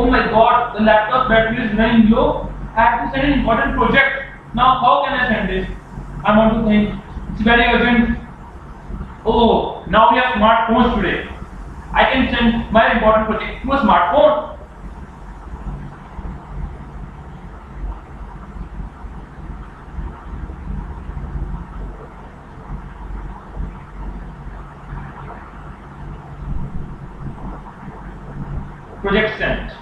oh my god, the laptop battery is running low. I have to send an important project. Now how can I send it? I want to think. It's very urgent. Oh, now we have smartphones today. I can send my important project to a smartphone. Project sent.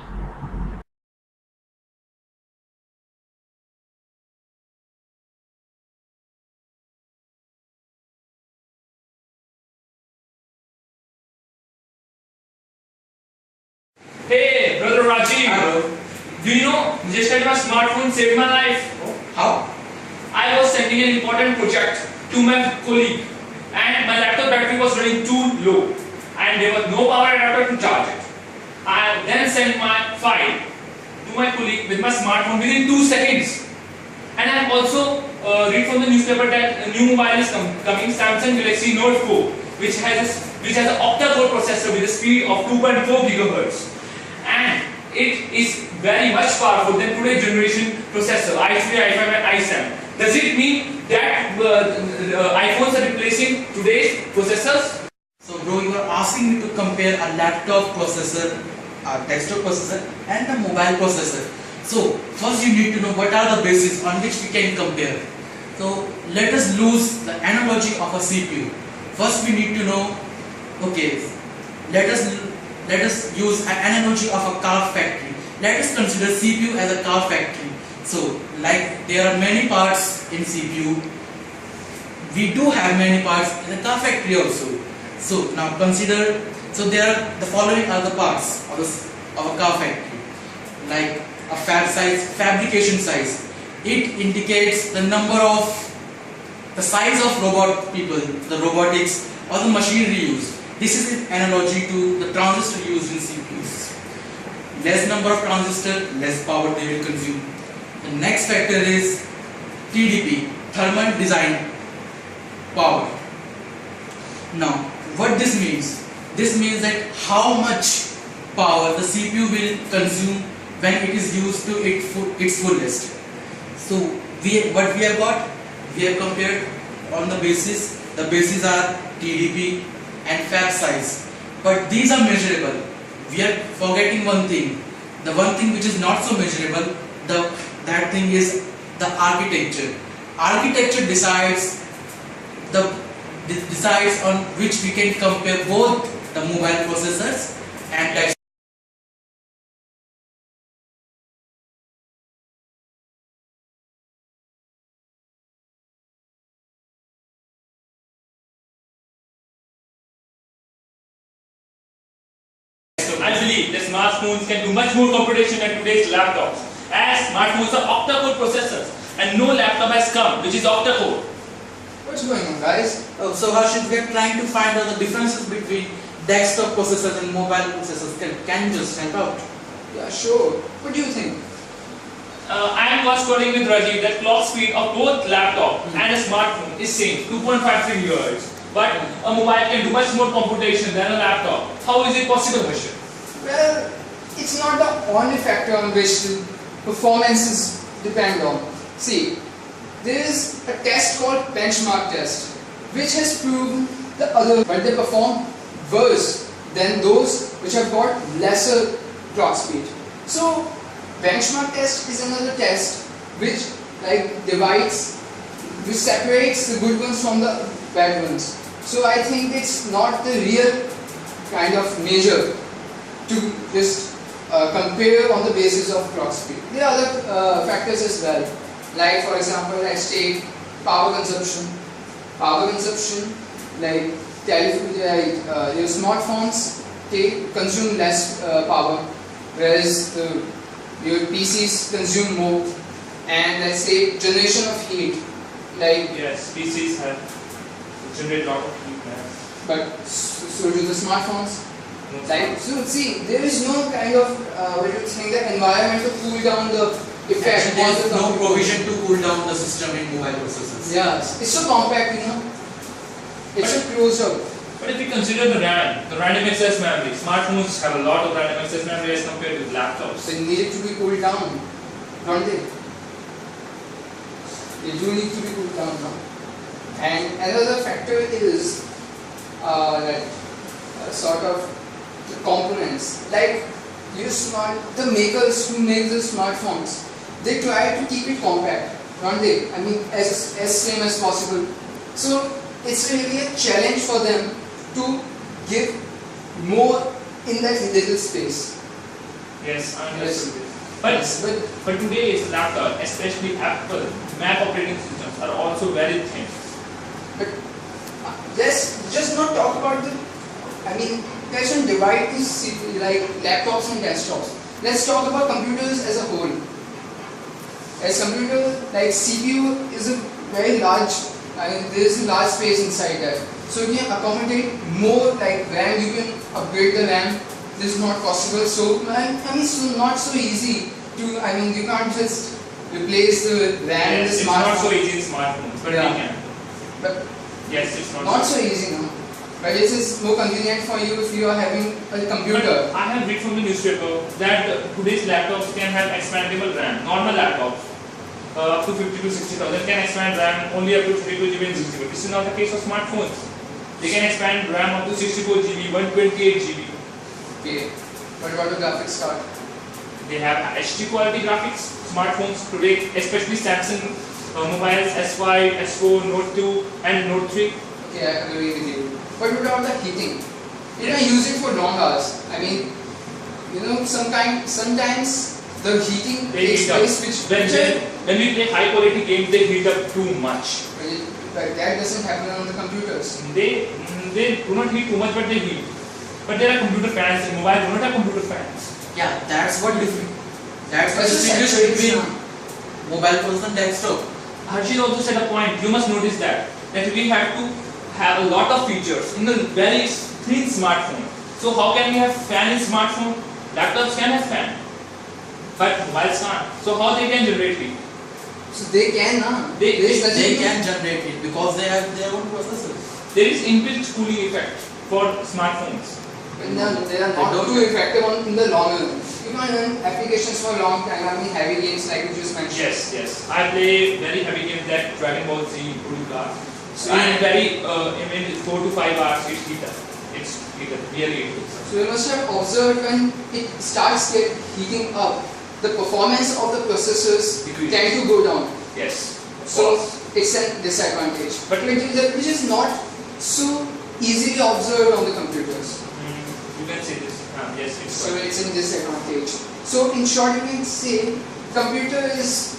Hey, brother Rajiv. Hello. Do you know, just like my smartphone saved my life. How? I was sending an important project to my colleague and my laptop battery was running too low and there was no power adapter to charge it. I then sent my file to my colleague with my smartphone within 2 seconds. And I have also read from the newspaper that a new mobile is coming, Samsung Galaxy Note 4, which has an octa-core processor with a speed of 2.4 gigahertz. And it is very much powerful than today's generation processor, i3, i5 and i7. Does it mean that iPhones are replacing today's processors? So bro, you are asking me to compare a laptop processor, a desktop processor and a mobile processor. So first you need to know what are the bases on which we can compare. So let us use the analogy of a CPU. First we need to know, okay, let us use an analogy of a car factory. Let us consider CPU as a car factory. So like there are many parts in CPU, we do have many parts in a car factory also. So now consider, so there are the following are the parts of a car factory, like a fab size, fabrication size. It indicates the number of, the size of robot people, the robotics or the machinery used. This is an analogy to the transistor used in CPUs. Less number of transistors, less power they will consume. The next factor is TDP, thermal design power. Now, what this means? This means that how much power the CPU will consume when it is used to its fullest. So, what we have got? We have compared on the basis. The bases are TDP and fab size. But these are measurable. We are forgetting one thing. The one thing which is not so measurable, that thing is the architecture. Architecture decides on which we can compare both the mobile processors and desktop. I believe that smartphones can do much more computation than today's laptops, as smartphones are octa-core processors and no laptop has come which is octa-core. What's going on, guys? So Harshit, we are trying to find out the differences between desktop processors and mobile processors. Can you just help out? Yeah, sure. What do you think? I am corresponding with Rajiv that clock speed of both laptop and a smartphone is same, 2.53 GHz. But a mobile can do much more computation than a laptop. How is it possible, Harshit? Well, it's not the only factor on which the performances depend on. See, there is a test called benchmark test, which has proven the other, but they perform worse than those which have got lesser clock speed. So, benchmark test is another test which which separates the good ones from the bad ones. So I think it's not the real kind of measure to just compare on the basis of clock speed. There are other factors as well, like for example, let's take power consumption. Power consumption, like your smartphones consume less power, whereas your PCs consume more. And let's say generation of heat, like yes, PCs have generate a lot of heat. But so do the smartphones. Like, so see, there is no kind of what do you think, the environment to cool down the effect. There is no provision to cool down the system in mobile processors. Yeah, it's so compact, you know. It's so closed up. But if we consider the RAM, the random access memory, smartphones have a lot of random access memory as compared with laptops. They need to be cooled down, don't they? They do need to be cooled down now. And another factor is that sort of the components. Like the makers who make the smartphones, they try to keep it compact, don't they? I mean, as slim as possible. So it's really a challenge for them to give more in that little space. Yes, I Yes. understand this. But today's laptop, especially Apple, Mac operating systems are also very thin. But let's just not talk about let's not divide these like laptops and desktops. Let's talk about computers as a whole. As computer, like CPU is a very large, there is a large space inside that. So you can accommodate more like RAM, you can upgrade the RAM. This is not possible. So it's not so easy to, you can't just replace the RAM in the Yes, it's smartphone. not so easy in smartphones, but Yeah. we can. But Yes, it's not so easy now. But it is more convenient for you if you are having a computer. But I have read from the newspaper that today's laptops can have expandable RAM. Normal laptops up to 50 to 60,000 can expand RAM only up to 32 GB and 64. This is not the case of smartphones. They can expand RAM up to 64 GB, 128 GB. Okay. What about the graphics card? They have HD quality graphics. Smartphones today, especially Samsung mobiles S5, S4, Note 2 and Note 3. Okay, I agree with you. But what about the heating? You Yes. can use it for long hours. Sometimes the heating They takes heat up. place When we play high quality games, they heat up too much. but that doesn't happen on the computers. They do not heat too much, but they heat. But there are computer fans. In mobile, do not have computer fans. Yeah, that's what that's what That's just distinguish saturates between now. mobile phones and desktop. Harshit also said a point. You must notice that we have to have a lot of features in a very thin smartphone. So how can we have fan in smartphone? Laptops can have fan, but mobiles can't. So how they can generate heat? So they can, They can generate it because they have their own processors. There is inbuilt cooling effect for smartphones. But no, they are not don't- too effective in the long run. You can run applications for a long time. Heavy games like you just mentioned. Yes. I play very heavy games like Dragon Ball Z, Budokai. So And in 4 to 5 hours it's heat up. It's heat up, really it is. So you must have observed when it starts heating up, the performance of the processors Decrease. tend to go down. Yes. of So course. it's a disadvantage. But- which is not so easily observed on the computers. You can say this. Yes, it's So correct. it's a disadvantage. So in short, you can say computer is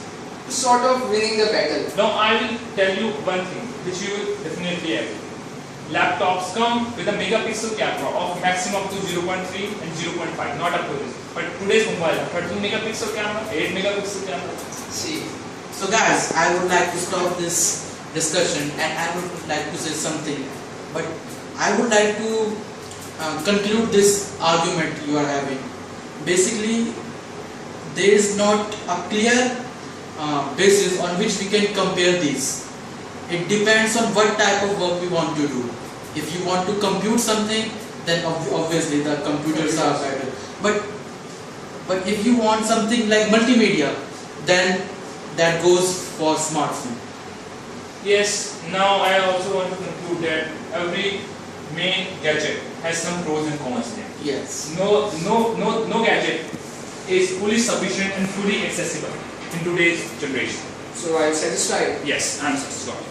sort of winning the battle. Now I will tell you one thing which you will definitely agree. Laptops come with a megapixel camera of maximum up to 0.3 and 0.5, not up to this. But today's mobile have 13 megapixel camera, 8 megapixel camera. See, So guys, I would like to stop this discussion and I would like to say something. But I would like to conclude this argument you are having. Basically, there is not a clear basis on which we can compare these. It depends on what type of work we want to do. If you want to compute something, then obviously the computers are better. But if you want something like multimedia, then that goes for smartphone. Yes, now I also want to conclude that every main gadget has some pros and cons in it. Yes. No gadget is fully sufficient and fully accessible in today's generation. so I'm satisfied. Yes, I'm satisfied.